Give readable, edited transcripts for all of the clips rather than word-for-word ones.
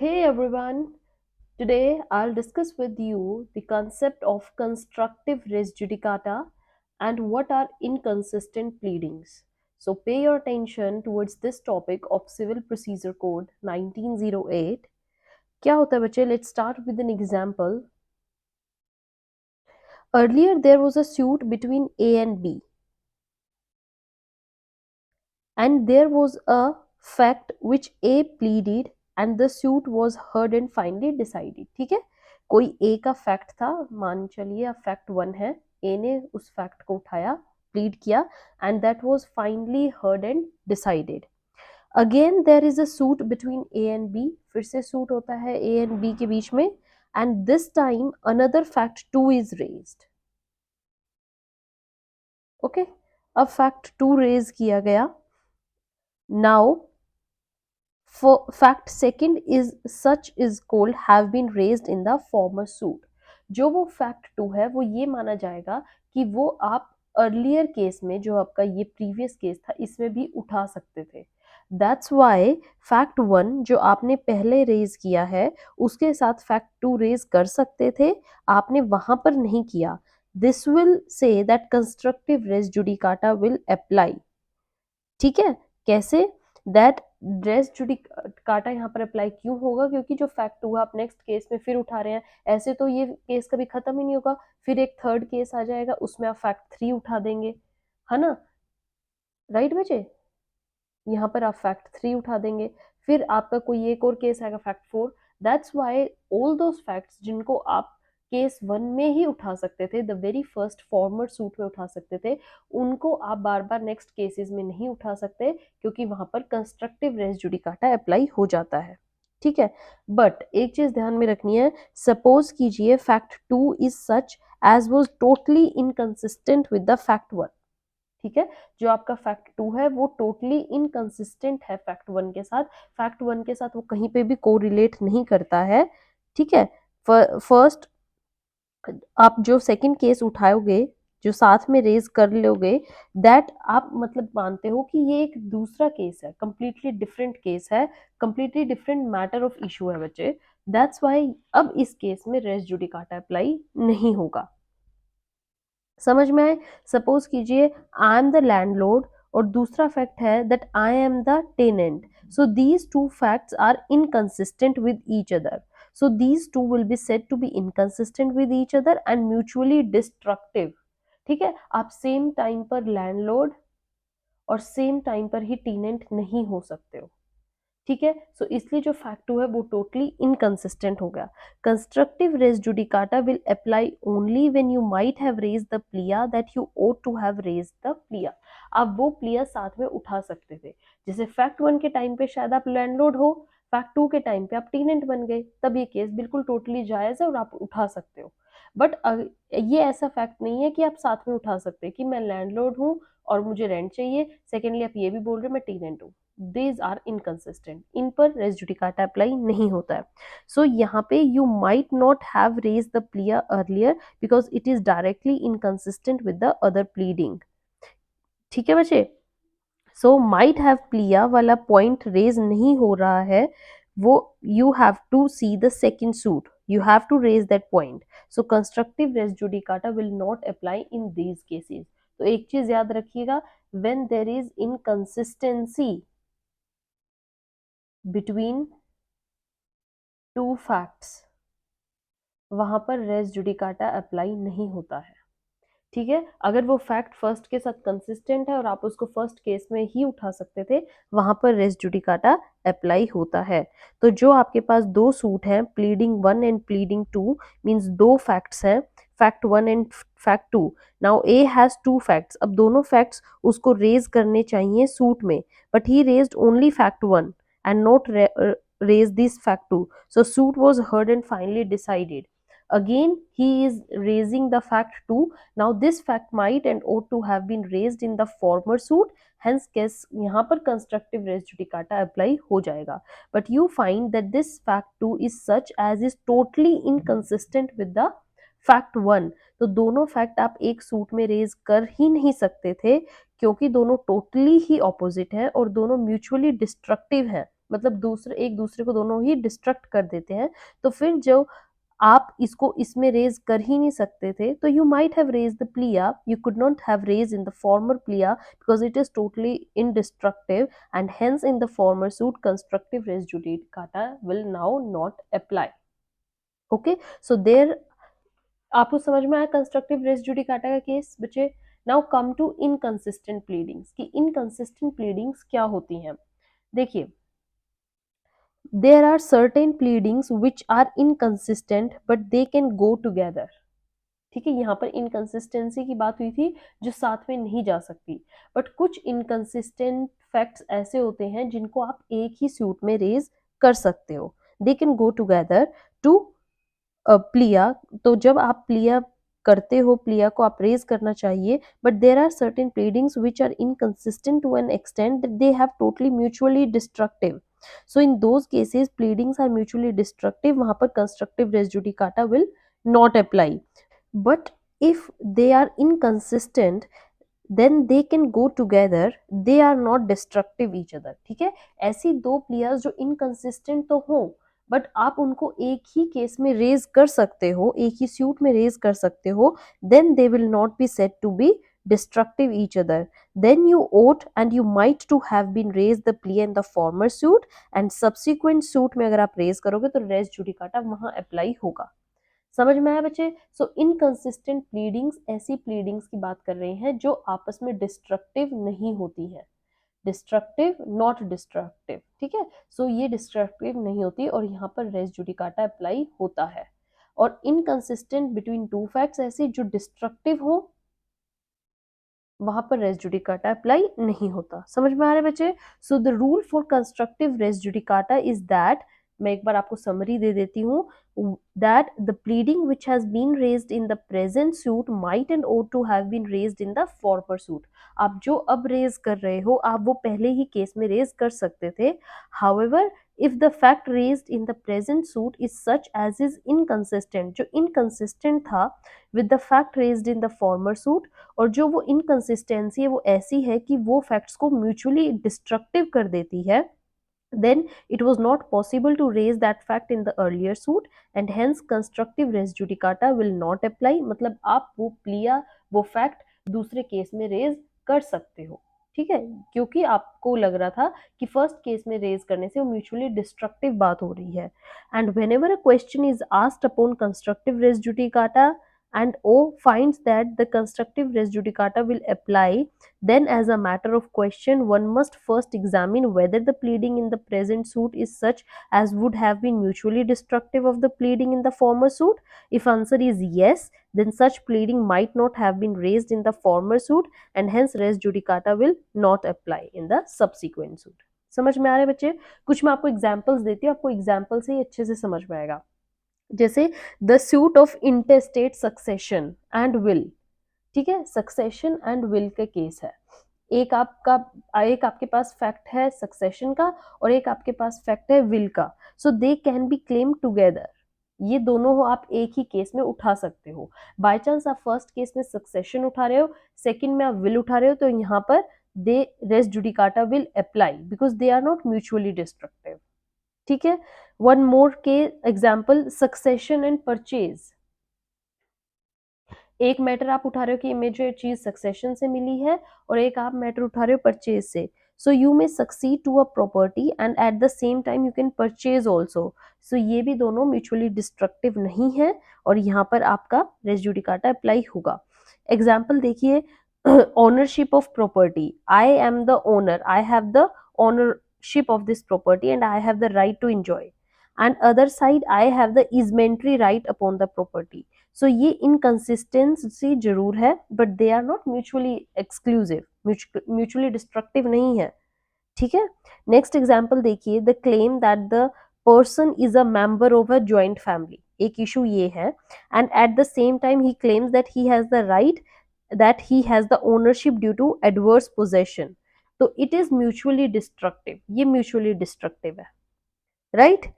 Hey everyone, today I'll discuss with you the concept of constructive res judicata and what are inconsistent pleadings. So pay your attention towards this topic of Civil Procedure Code 1908. क्या होता है बच्चे? Let's start with an example. Earlier there was a suit between A and B, and there was a fact which A pleaded and the suit was heard and finally decided. ठीक है, कोई A का fact था, मान चलिए अब fact 1 है, A ने उस फैक्ट को उठाया, प्लीड किया and that was finally heard and decided. Again there is a suit between A and B, फिर से सूट होता है A एंड B के बीच में, and this time another fact 2 is raised. Okay, अब फैक्ट 2 रेज किया गया. Now fact second is such is called have been raised in the former suit. जो वो फैक्ट 2 है वो ये माना जाएगा कि वो आप अर्लियर केस में, जो आपका ये प्रीवियस केस था, इसमें भी उठा सकते थे. दैट्स वाई फैक्ट 1 जो आपने पहले रेज किया है उसके साथ फैक्ट 2 रेज कर सकते थे, आपने वहां पर नहीं किया. This will say that constructive res judicata will apply. ठीक है, कैसे? दैट ड्रेस जुडिकाटा यहाँ पर अप्लाई क्यों होगा? क्योंकि जो फैक्ट हुआ आप नेक्स्ट केस में फिर उठा रहे हैं, ऐसे तो ये केस कभी खत्म ही नहीं होगा. फिर एक थर्ड केस आ जाएगा, उसमें आप फैक्ट 3 उठा देंगे, है ना? राइट बचे, यहाँ पर आप फैक्ट 3 उठा देंगे, फिर आपका कोई एक और केस आएगा fact 4. That's why all those facts जिनको आप केस 1 में ही उठा सकते थे, the very first farmer suit में उठा सकते थे, उनको आप बार बार नेक्स्ट केसेस में नहीं उठा सकते, क्योंकि वहां पर कंस्ट्रक्टिव रेस जुडिकाटा अप्लाई हो जाता है. ठीक है, बट एक चीज ध्यान में रखनी है. सपोज कीजिए fact 2 is such as was totally inconsistent with the fact 1. ठीक है, जो आपका फैक्ट 2 है वो टोटली इनकंसिस्टेंट है फैक्ट 1 के साथ. फैक्ट 1 के साथ वो कहीं पे भी कोरिलेट नहीं करता है. ठीक है, फर्स्ट आप जो सेकंड केस उठाओगे, जो साथ में रेज कर लोगे, दैट आप मतलब मानते हो कि ये एक दूसरा केस है, कंप्लीटली डिफरेंट केस है, completely different matter of issue है बच्चे. दैट्स वाई अब इस केस में रेस जुडिकाटा अप्लाई नहीं होगा. समझ में आए? सपोज कीजिए आई एम द लैंडलॉर्ड और दूसरा फैक्ट है that I am the tenant. So these two facts are inconsistent with each other. So these two will be said to be inconsistent with each other and mutually destructive. ठीक है, आप same time पर landlord और same time पर ही tenant नहीं हो सकते हो. ठीक है, सो इसलिए जो फैक्ट 2 है वो टोटली इनकंसिस्टेंट हो गया. Constructive res judicata will apply only when you might have raised the plea that you ought to have raised the plea. आप वो प्लिया साथ में उठा सकते थे. जैसे फैक्ट 1 के टाइम पे शायद आप लैंडलॉर्ड हो, फैक्ट 2 के टाइम पे आप टेनेंट बन गए, तब ये केस बिल्कुल टोटली जायज है और आप उठा सकते हो. बट ये ऐसा फैक्ट नहीं है कि आप साथ में उठा सकते कि मैं लैंडलॉर्ड हूँ और मुझे रेंट चाहिए, सेकेंडली आप ये भी बोल रहे हो मैं टेनेंट हूँ. दीज आर इनकंसिस्टेंट, इन पर रेस जुडिकाटा अप्लाई नहीं होता है. सो यहाँ पे you might not have raise the plea earlier because it is directly inconsistent with the other pleading. ठीक है बच्चे, सो माइट हैव प्लिया वाला पॉइंट रेज नहीं हो रहा है, वो you have to see the second suit, you have to raise that point. So constructive res judicata will not apply in these cases. तो एक चीज याद रखिएगा, when there is inconsistency between two facts, वहां पर रेस जुडिकाटा अप्लाई नहीं होता है. ठीक है, अगर वो फैक्ट फर्स्ट के साथ कंसिस्टेंट है और आप उसको फर्स्ट केस में ही उठा सकते थे, वहां पर रेस जुडिकाटा अप्लाई होता है. तो जो आपके पास दो सूट हैं, प्लीडिंग 1 एंड प्लीडिंग 2, मींस दो फैक्ट्स हैं, fact 1 and fact 2. Now A has two facts, अब दोनों फैक्ट्स उसको रेज करने चाहिए सूट में, but he raised only fact 1 and not raise this fact 2. So suit was heard and finally decided. Again, he is raising the fact 2. Now this fact might and ought to have been raised in the former suit. Hence, case यहाँ पर constructive res judicata apply हो जाएगा. But you find that this fact 2 is such as is totally inconsistent with the fact 1. तो दोनों fact आप एक suit में raise कर ही नहीं सकते थे, क्योंकि दोनों टोटली ही ऑपोजिट हैं और दोनों म्यूचुअली डिस्ट्रक्टिव हैं. मतलब दूसरे एक दूसरे को दोनों ही डिस्ट्रक्ट कर देते हैं। तो फिर जो आप इसको इसमें रेज कर ही नहीं सकते थे, तो you might have raise the plea, you could not have raise in the former plea because it is totally indestructive, and hence in the former suit constructive res judicata will now not apply. Okay, so there, आपको समझ में आया constructive res judicata का case बच्चे। Now come to inconsistent pleadings कि inconsistent pleadings क्या होती हैं। देखिए, there are certain pleadings which are inconsistent but they can go together. ठीक है, यहाँ पर इनकंसिस्टेंसी की बात हुई थी जो साथ में नहीं जा सकती, बट कुछ इनकंसिस्टेंट फैक्ट्स ऐसे होते हैं जिनको आप एक ही सूट में रेज कर सकते हो, they can go together to plea. तो जब आप प्लिया करते हो, प्लिया को आप रेज करना चाहिए, but there are certain pleadings which are inconsistent to an extent that they have totally mutually destructive. So in those cases pleadings are mutually destructive, वहां पर constructive res judicata will not apply. But if they are inconsistent, then they can go together, they are not destructive each other। ठीक है, ऐसी दो players जो inconsistent तो हो but आप उनको एक ही केस में रेज कर सकते हो, एक ही सूट में रेज कर सकते हो, then they will not be said to be destructive each other। then you ought and you might to have been raised the plea in the former suit, and subsequent suit में अगर आप raise करोगे तो race judicata वहां apply होगा। समझ में आया बच्चे। सो इनकंसिस्टेंट प्लीडिंग्स ऐसी प्लीडिंग्स की बात कर रहे हैं जो आपस में डिस्ट्रक्टिव नहीं होती है, डिस्ट्रक्टिव नॉट डिस्ट्रक्टिव। ठीक है, सो ये डिस्ट्रक्टिव नहीं होती और यहाँ पर रेस जुडिकाटा अप्लाई होता है। और इनकंसिस्टेंट बिटवीन टू फैक्ट्स ऐसी जो डिस्ट्रक्टिव हो, वहां पर रेस जुडिकाटा अप्लाई नहीं होता। समझ में आ रहा है बच्चे। So the rule for constructive res judicata is that, मैं एक बार आपको समरी दे देती हूँ, that the pleading which has been raised in the present suit might and ought to have been raised in the former suit। आप जो अब raise कर रहे हो आप वो पहले ही केस में रेज कर सकते थे। however if the fact raised in the present suit is such as is inconsistent, जो inconsistent था with the fact raised in the former suit, और जो वो inconsistency है वो ऐसी है कि वो facts को mutually destructive कर देती है, then it was not possible to raise that fact in the earlier suit, and hence constructive res judicata will not apply। मतलब आप वो प्लिया, वो फैक्ट दूसरे केस में रेज कर सकते हो। ठीक है, क्योंकि आपको लग रहा था कि फर्स्ट केस में रेज करने से वो म्यूचुअली डिस्ट्रक्टिव बात हो रही है। And whenever a question is asked upon constructive res judicata and O finds that the constructive res judicata will apply, then as a matter of question one must first examine whether the pleading in the present suit is such as would have been mutually destructive of the pleading in the former suit। If answer is yes, then such pleading might not have been raised in the former suit, and hence res judicata will not apply in the subsequent suit। समझ में आ रहे बच्चे। कुछ मैं आपको examples देती हूँ, आपको एग्जांपल से ही अच्छे से समझ में आएगा। जैसे the suit of intestate succession and will. ठीक है, सक्सेशन एंड विल के केस है। एक आपके पास फैक्ट है सक्सेशन का और एक आपके पास फैक्ट है विल का। So they can be claim together, ये दोनों हो आप एक ही केस में उठा सकते हो। बाय चांस आप फर्स्ट केस में सक्सेशन उठा रहे हो, सेकंड में आप विल उठा रहे हो, तो यहाँ पर the res judicata will apply because they are not mutually destructive. ठीक है, वन मोर के एग्जाम्पल सक्सेशन एंड परचेज। एक मैटर आप उठा रहे हो कि मुझे चीज सक्सेशन से मिली है और एक आप मैटर उठा रहे हो परचेज से। So you may succeed to a property and at the same time you can purchase also. So ये भी दोनों म्यूचुअली डिस्ट्रक्टिव नहीं है और यहाँ पर आपका रेस जुडिकाटा अप्लाई होगा। एग्जाम्पल देखिए, ownership of property, I am the owner, I have the ownership of this property and I have the right to enjoy, and other side I have the easementary right upon the property. So ये inconsistency जरूर है but they are not mutually exclusive, mutually destructive नहीं है। ठीक है, next example देखिए, the claim that the person is a member of a joint family. एक issue ये है, and at the same time he claims that he has the right, that he has the ownership due to adverse possession. तो it is mutually destructive, ये mutually destructive है, right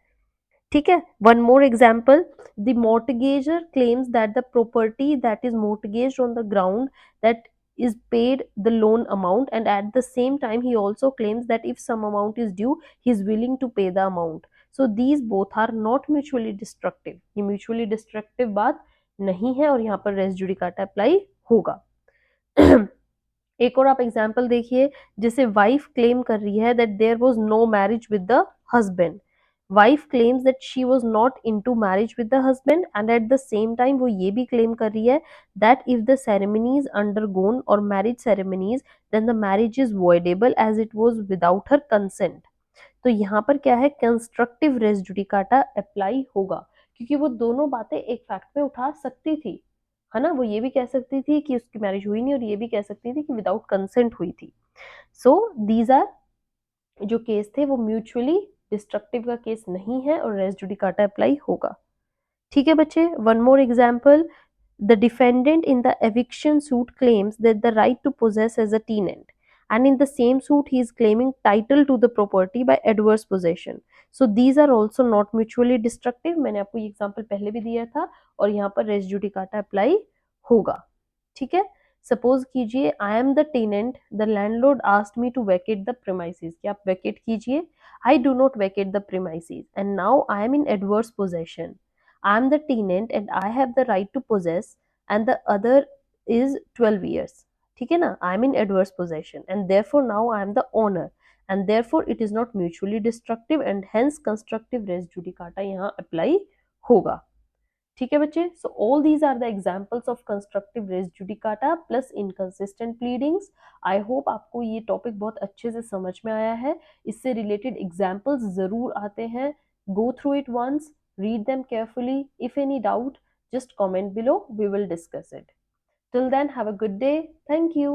ठीक है। One more example, the mortgager claims that the property that is mortgaged on the ground that is paid the loan amount, and at the same time he also claims that if some amount is due he is willing to pay the amount. So these both are not mutually destructive. ये mutually destructive बात नहीं है और यहाँ पर race judicata apply होगा। एक और आप एग्जाम्पल देखिए, जैसे वाइफ क्लेम कर रही है that there was no marriage with the husband. Wife claims that she was not into marriage with the husband, and at the same time वो ये भी क्लेम कर रही है that if the ceremonies undergone और marriage ceremonies then the marriage is voidable as it was without her consent. तो यहाँ पर क्या है, कंस्ट्रक्टिव रेस जुडिकाटा अप्लाई होगा, क्योंकि वो दोनों बातें एक फैक्ट में उठा सकती थी, है ना। वो ये भी कह सकती थी कि उसकी मैरिज हुई नहीं और ये भी कह सकती थी कि विदाउट कंसेंट हुई थी। सो दीज आर जो केस थे वो म्यूचुअली डिस्ट्रक्टिव का केस नहीं है और रेस जुडिकाटा अप्लाई होगा। ठीक है बच्चे, one more example. The defendant in the eviction suit claims that the right to possess as a tenant, and in the same suit he is claiming title to the property by adverse possession. So these are also not mutually destructive. मैंने आपको ये example पहले भी दिया था और यहाँ पर रेस जुडिकाटा अप्लाई होगा। ठीक है, सपोज कीजिए I am the tenant, the landlord asked me to vacate the premises, कि आप वैकेट कीजिए। I do not vacate the premises and now I am in adverse possession. I am the tenant and I have the right to possess, and the other is 12 years. ठीक है ना, I am in adverse possession and therefore now I am the owner, and therefore it is not mutually destructive and hence constructive res judicata यहाँ apply होगा। ठीक है बच्चे, so all these are the examples of constructive res judicata plus inconsistent pleadings. I hope आपको ये topic बहुत अच्छे से समझ में आया है। इससे रिलेटेड एग्जाम्पल्स जरूर आते हैं, go through it once, read them carefully. If any doubt, just comment below, we will discuss it. Till then, have a good day. Thank you.